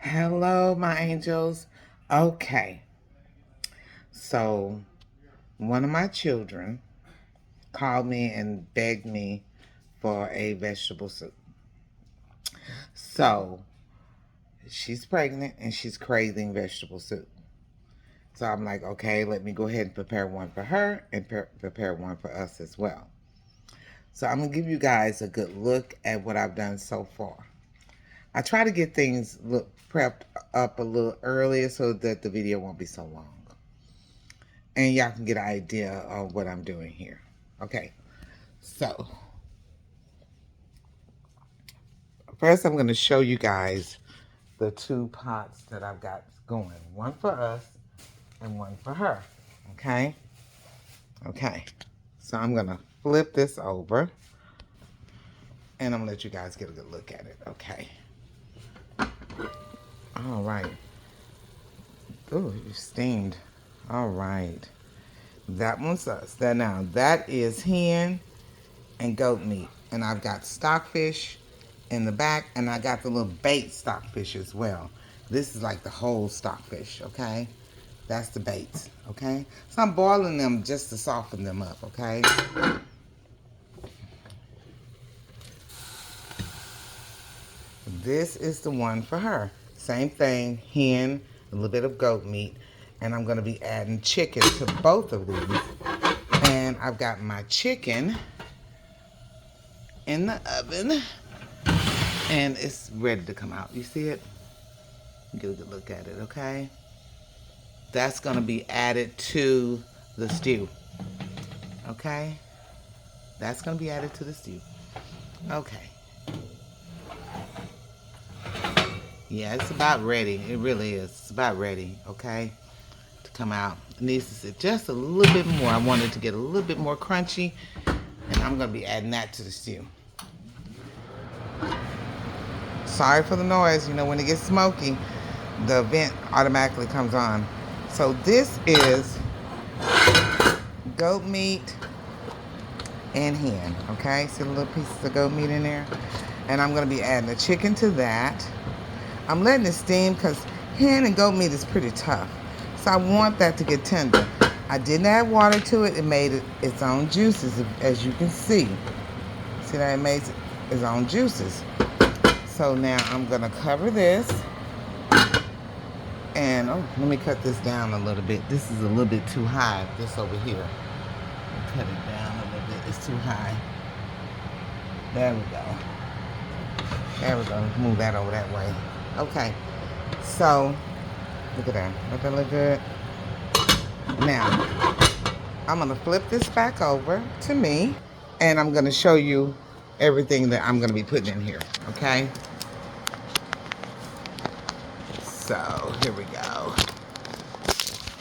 Hello, my angels. Okay, so one of my children called me and begged me for a vegetable soup. So she's pregnant and she's craving vegetable soup. So I'm like, okay, let me go ahead and prepare one for her and prepare one for us as well. So I'm going to give you guys a good look at what I've done so far. I try to get things prepped up a little earlier so that the video won't be so long. And y'all can get an idea of what I'm doing here. Okay, so first I'm going to show you guys the two pots that I've got going. One for us and one for her. Okay, so I'm going to flip this over and I'm going to let you guys get a good look at it. Okay, all right. Oh, you steamed. All right, that one's us. That is hen and goat meat. And I've got stockfish in the back, and I got the little bait stockfish as well. This is like the whole stockfish, okay? That's the baits, okay? So I'm boiling them just to soften them up, okay? This is the one for her. Same thing, hen, a little bit of goat meat, and I'm gonna be adding chicken to both of these. And I've got my chicken in the oven, and it's ready to come out. You see it? Get a good look at it, okay? That's going to be added to the stew, okay? That's going to be added to the stew. Okay. Yeah, it's about ready. It really is. It's about ready, okay, to come out. It needs to sit just a little bit more. I want it to get a little bit more crunchy, and I'm going to be adding that to the stew. Sorry for the noise. You know, when it gets smoky, the vent automatically comes on. So this is goat meat and hen, okay? See the little pieces of goat meat in there? And I'm gonna be adding the chicken to that. I'm letting it steam because hen and goat meat is pretty tough. So I want that to get tender. I didn't add water to it. It made it its own juices, as you can see. See that? It made its own juices. So now I'm gonna cover this. And, oh, let me cut this down a little bit. This is a little bit too high, this over here. Cut it down a little bit. It's too high. There we go. There we go. Move that over that way. Okay. So, look at that. Does that look good? Now, I'm going to flip this back over to me. And I'm going to show you everything that I'm going to be putting in here. Okay? So, here we go.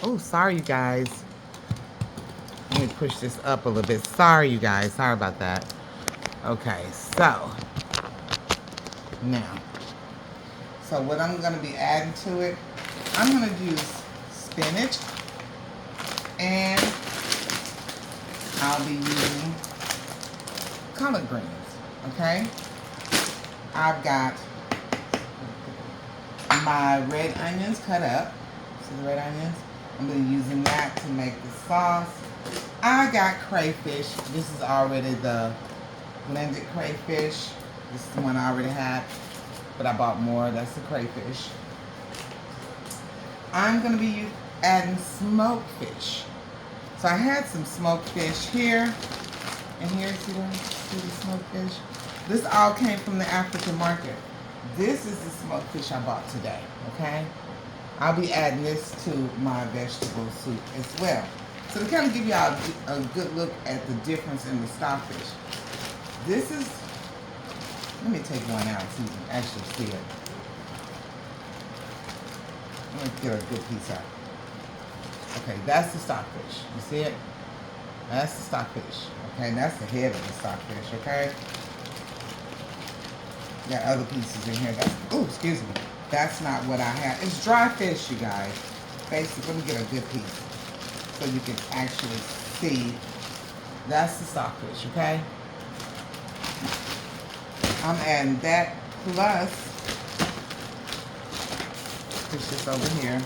Oh, sorry, you guys. Let me push this up a little bit. Sorry, you guys. Sorry about that. Okay, so now, so what I'm going to be adding to it, I'm going to use spinach, and I'll be using collard greens, okay? I've got my red onions cut up. See the red onions? I'm going to be using that to make the sauce. I got crayfish. This is already the blended crayfish. This is the one I already had, but I bought more. That's the crayfish. I'm going to be adding smoked fish. So I had some smoked fish here and here. See the smoked fish? This all came from the African market. This is the smoked fish I bought today, okay? I'll be adding this to my vegetable soup as well. So to kind of give y'all a good look at the difference in the stockfish. This is, let me take one out so you can actually see it. Let me get a good piece out. Okay, that's the stockfish. You see it? That's the stockfish. Okay, and that's the head of the stockfish, okay? Got other pieces in here. Oh, excuse me. That's not what I have. It's dry fish, you guys. Basically, let me get a good piece so you can actually see. That's the stockfish, okay? I'm adding that plus fish that's over here.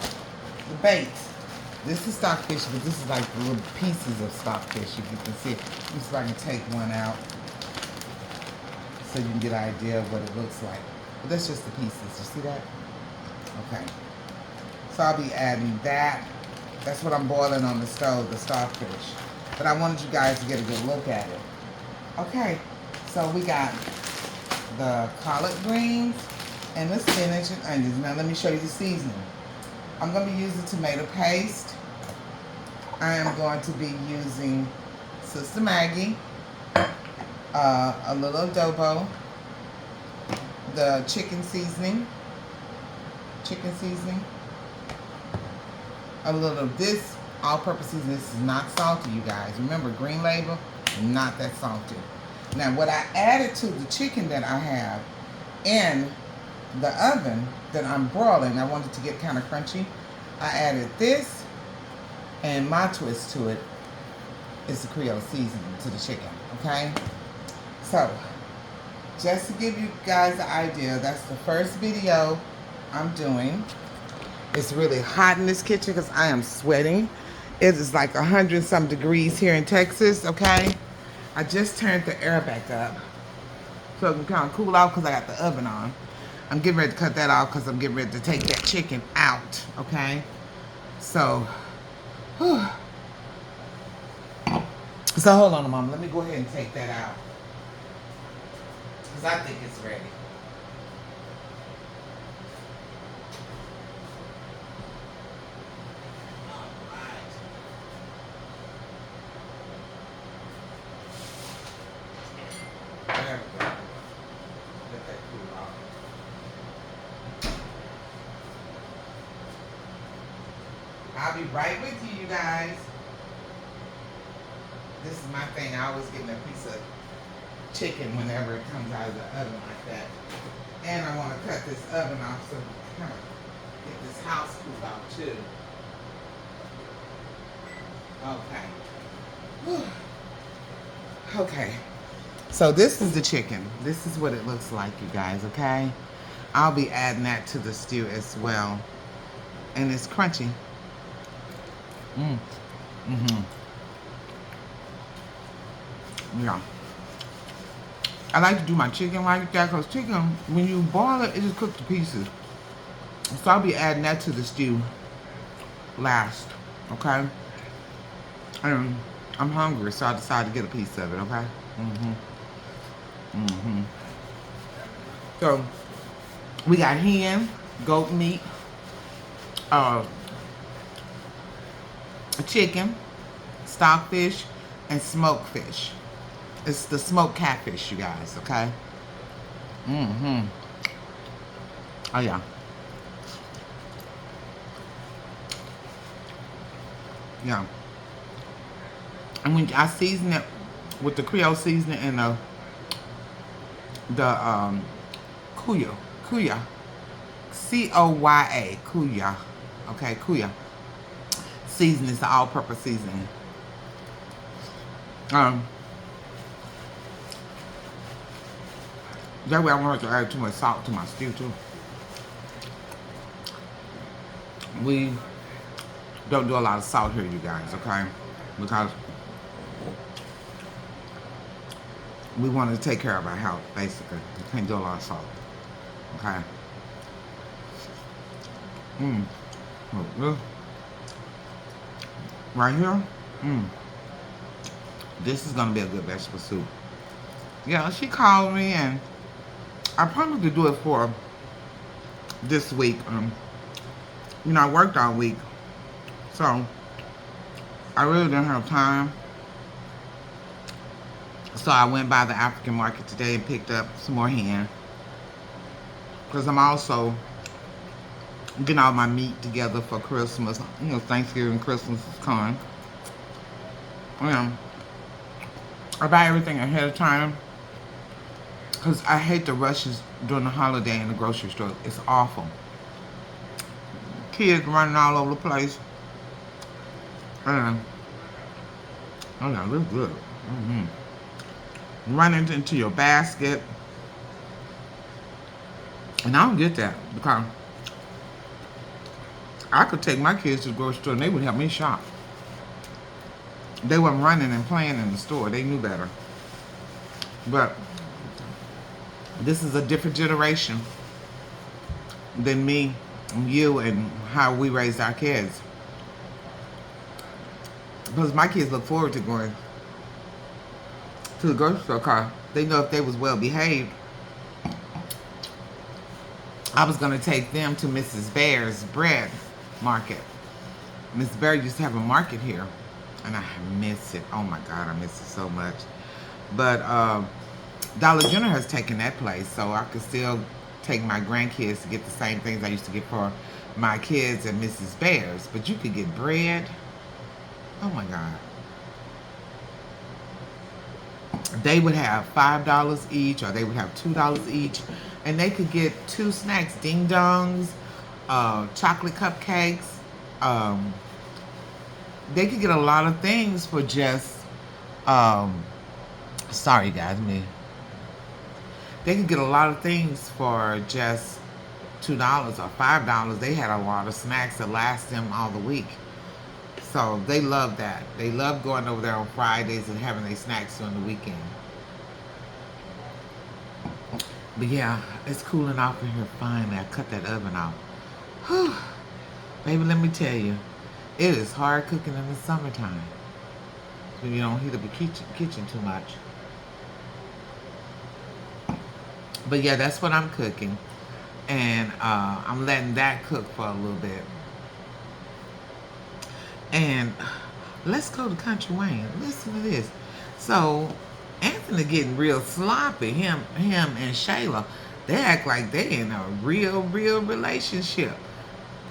The bait. This is stockfish, but this is like the little pieces of stockfish, if you can see it. Let me see if I can take one out so you can get an idea of what it looks like. But that's just the pieces. You see that? Okay. So I'll be adding that. That's what I'm boiling on the stove, the stockfish. But I wanted you guys to get a good look at it. Okay. So we got the collard greens and the spinach and onions. Now let me show you the seasoning. I'm going to be using tomato paste. I am going to be using Sister Maggie, a little adobo, the chicken seasoning, a little of this all-purpose seasoning. This is not salty, you guys. Remember, green label, not that salty. Now, what I added to the chicken that I have in the oven that I'm broiling, I wanted to get kind of crunchy. I added this, and my twist to it is the Creole seasoning to the chicken, okay? So, just to give you guys an idea, that's the first video I'm doing. It's really hot in this kitchen because I am sweating. It is like 100-some degrees here in Texas, okay? I just turned the air back up so it can kind of cool off because I got the oven on. I'm getting ready to cut that off because I'm getting ready to take that chicken out, okay? So, whew. So hold on a moment. Let me go ahead and take that out because I think it's ready. There we go. Let that cool off. I'll be right with you, you guys. This is my thing. I always get a piece of chicken whenever it comes out of the oven like that. And I want to cut this oven off so we can kind of get this house cooled off too. Okay. Okay. So this is the chicken. This is what it looks like, you guys, okay? I'll be adding that to the stew as well. And it's crunchy. Yeah. I like to do my chicken like that because chicken, when you boil it, it just cooks to pieces. So I'll be adding that to the stew last, okay? And I'm hungry, so I decided to get a piece of it, okay? So we got hen, goat meat, chicken, stockfish, and smoked fish. It's the smoked catfish, you guys, okay? Oh, yeah. Yeah. And when I season it with the Creole seasoning and the Kuya, C-O-Y-A, Kuya, okay, Kuya. Seasoning is the all-purpose seasoning. That way I won't have to add too much salt to my stew too. We don't do a lot of salt here, you guys, okay? Because we want to take care of our health, basically. We can't do a lot of salt, okay? Right here, this is gonna be a good vegetable soup. Yeah, she called me and I promised to do it for this week. You know, I worked all week, so I really didn't have time. So I went by the African market today and picked up some more hen. Because I'm also getting all my meat together for Christmas. You know, Thanksgiving, Christmas is coming. I buy everything ahead of time. Because I hate the rushes during the holiday in the grocery store. It's awful. Kids running all over the place. Oh yeah, this is good. Running into your basket. And I don't get that because I could take my kids to the grocery store and they would help me shop. They weren't running and playing in the store. They knew better. But this is a different generation than me and you and how we raised our kids. Because my kids look forward to going to the grocery store car. They know if they was well behaved, I was going to take them to Mrs. Bear's bread market. Mrs. Bear used to have a market here, and I miss it. Oh my God, I miss it so much. But Dollar General has taken that place, so I could still take my grandkids to get the same things I used to get for my kids at Mrs. Bear's. But you could get bread. Oh my God. They would have $5 each, or they would have $2 each, and they could get 2 snacks: ding dongs, chocolate cupcakes. They could get a lot of things for just. Sorry guys, me. They could get a lot of things for just $2 or $5. They had a lot of snacks that last them all the week. So they love that. They love going over there on Fridays and having their snacks during the weekend. But yeah, it's cooling off in here finally. I cut that oven off. Whew. Baby, let me tell you, it is hard cooking in the summertime when you don't heat up the kitchen too much. But yeah, that's what I'm cooking. And I'm letting that cook for a little bit. And let's go to Country Wayne. Listen to this. So Anthony getting real sloppy. Him and Shayla, they act like they in a real relationship,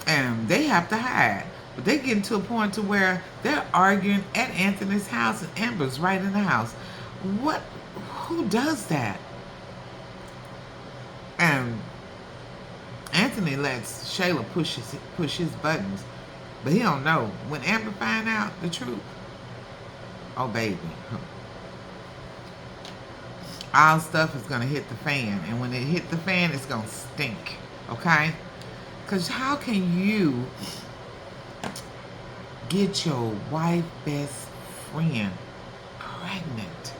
and they have to hide. But they getting to a point to where they're arguing at Anthony's house, and Amber's right in the house. What? Who does that? And Anthony lets Shayla push his buttons. But he don't know. When Amber find out the truth, oh baby, all stuff is gonna hit the fan, and when it hit the fan, it's gonna stink. Okay? Cause how can you get your wife best friend pregnant?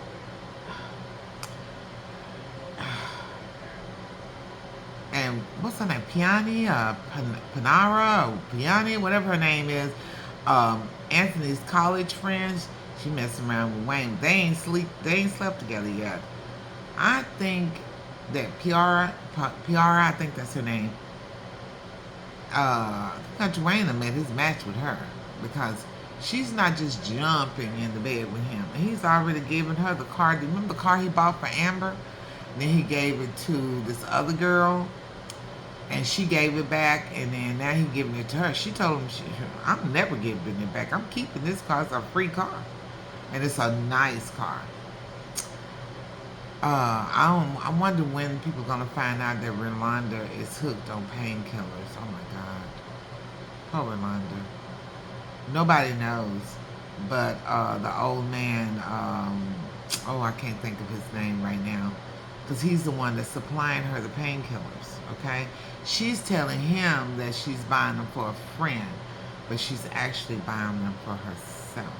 And what's her name? Piani, Panara, or Piani, whatever her name is. Anthony's college friends. She messing around with Wayne. They ain't slept together yet. I think that Piara, I think that's her name. Country Wayne made his match with her, because she's not just jumping in the bed with him. He's already given her the car. Do you remember the car he bought for Amber? And then he gave it to this other girl, and she gave it back, and then now he's giving it to her. She told him, I'm never giving it back. I'm keeping this car. It's a free car, and it's a nice car. I wonder when people are gonna find out that Rolanda is hooked on painkillers. Oh my God, poor Rolanda. Nobody knows, but the old man. Oh, I can't think of his name right now, because he's the one that's supplying her the painkillers. Okay, she's telling him that she's buying them for a friend, but she's actually buying them for herself.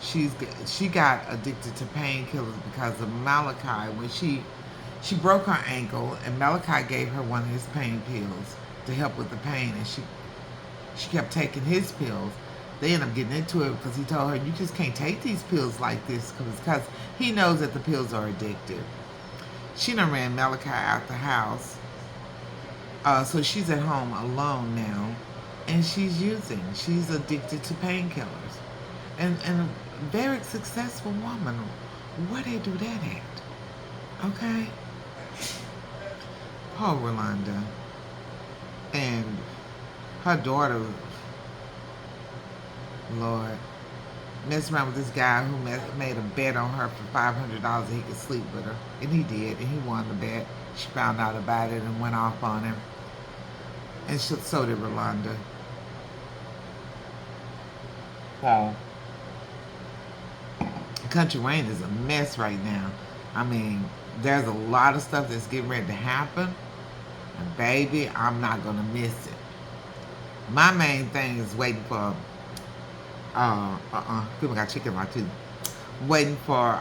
She got addicted to painkillers because of Malachi. When she broke her ankle, and Malachi gave her one of his pain pills to help with the pain, and she kept taking his pills. They ended up getting into it because he told her, you just can't take these pills like this, because he knows that the pills are addictive. She done ran Malachi out the house. So she's at home alone now, and she's addicted to painkillers. And a very successful woman. Where they do that at? Okay? Poor Rolanda. And her daughter, Lord, messed around with this guy who made a bet on her for $500 that he could sleep with her. And he did, and he won the bet. She found out about it and went off on him. And so did Rolanda. So, Country Wayne is a mess right now. I mean, there's a lot of stuff that's getting ready to happen. And baby, I'm not going to miss it. My main thing is waiting for people got chicken in my tooth. Waiting for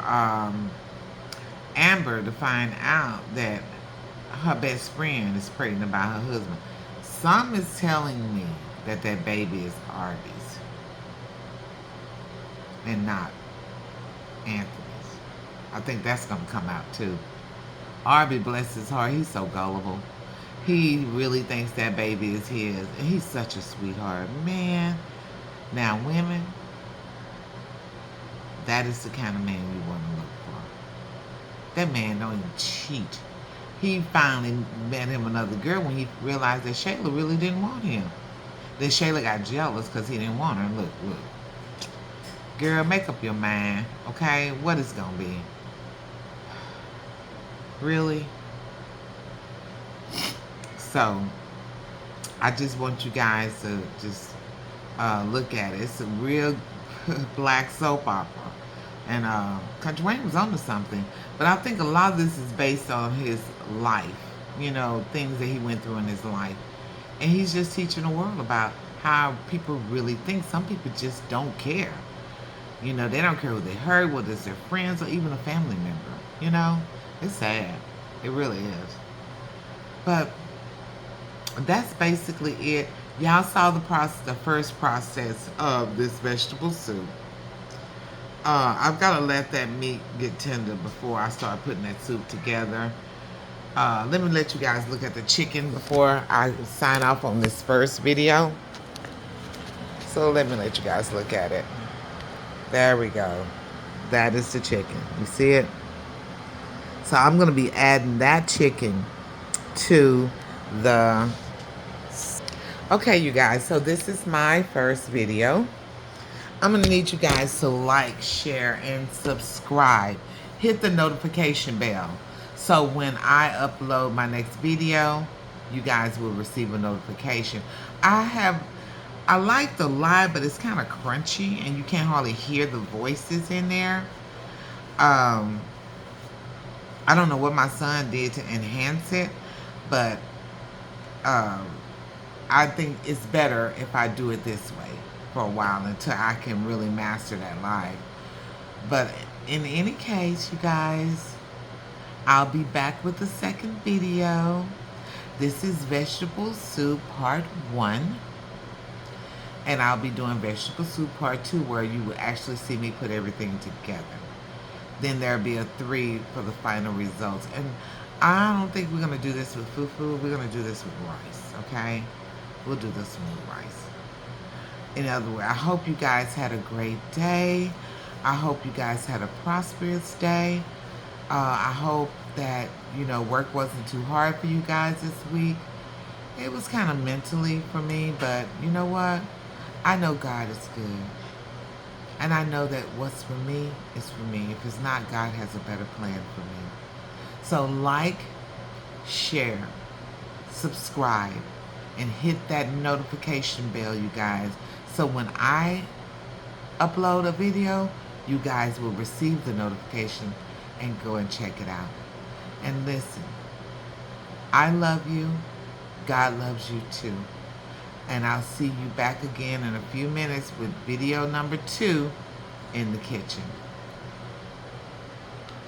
Amber to find out that her best friend is pregnant by her husband. Some is telling me that that baby is Arby's and not Anthony's. I think that's gonna come out too. Arby, bless his heart, he's so gullible. He really thinks that baby is his, and he's such a sweetheart, man. Now, women, that is the kind of man you want to look for. That man don't even cheat. He finally met him another girl when he realized that Shayla really didn't want him. Then Shayla got jealous because he didn't want her. Look, girl, make up your mind, okay? What it's gonna be? Really? So, I just want you guys to just look at it. It's a real black soap opera. And Country Wayne was onto something. But I think a lot of this is based on his life. You know, things that he went through in his life. And he's just teaching the world about how people really think. Some people just don't care. You know, they don't care who they hurt, whether it's their friends or even a family member. You know, it's sad. It really is. But that's basically it. Y'all saw the first process of this vegetable soup. I've got to let that meat get tender before I start putting that soup together. Let me let you guys look at the chicken before I sign off on this first video. So let me let you guys look at it. There we go. That is the chicken. You see it? So I'm going to be adding that chicken to the... Okay, you guys, so this is my first video. I'm going to need you guys to like, share, and subscribe. Hit the notification bell. So when I upload my next video, you guys will receive a notification. I like the live, but it's kind of crunchy, and you can't hardly hear the voices in there. I don't know what my son did to enhance it, but I think it's better if I do it this way for a while until I can really master that live. But in any case, you guys, I'll be back with the second video. This is vegetable soup part 1. And I'll be doing vegetable soup part 2 where you will actually see me put everything together. Then there'll be a 3 for the final results. And I don't think we're going to do this with fufu. We're going to do this with rice, okay? We'll do this one with rice. In other words, I hope you guys had a great day. I hope you guys had a prosperous day. I hope that, you know, work wasn't too hard for you guys this week. It was kind of mentally for me, but you know what? I know God is good. And I know that what's for me is for me. If it's not, God has a better plan for me. So like, share, subscribe, and hit that notification bell, you guys. So when I upload a video, you guys will receive the notification and go and check it out. And listen, I love you. God loves you too. And I'll see you back again in a few minutes with video number 2 in the kitchen.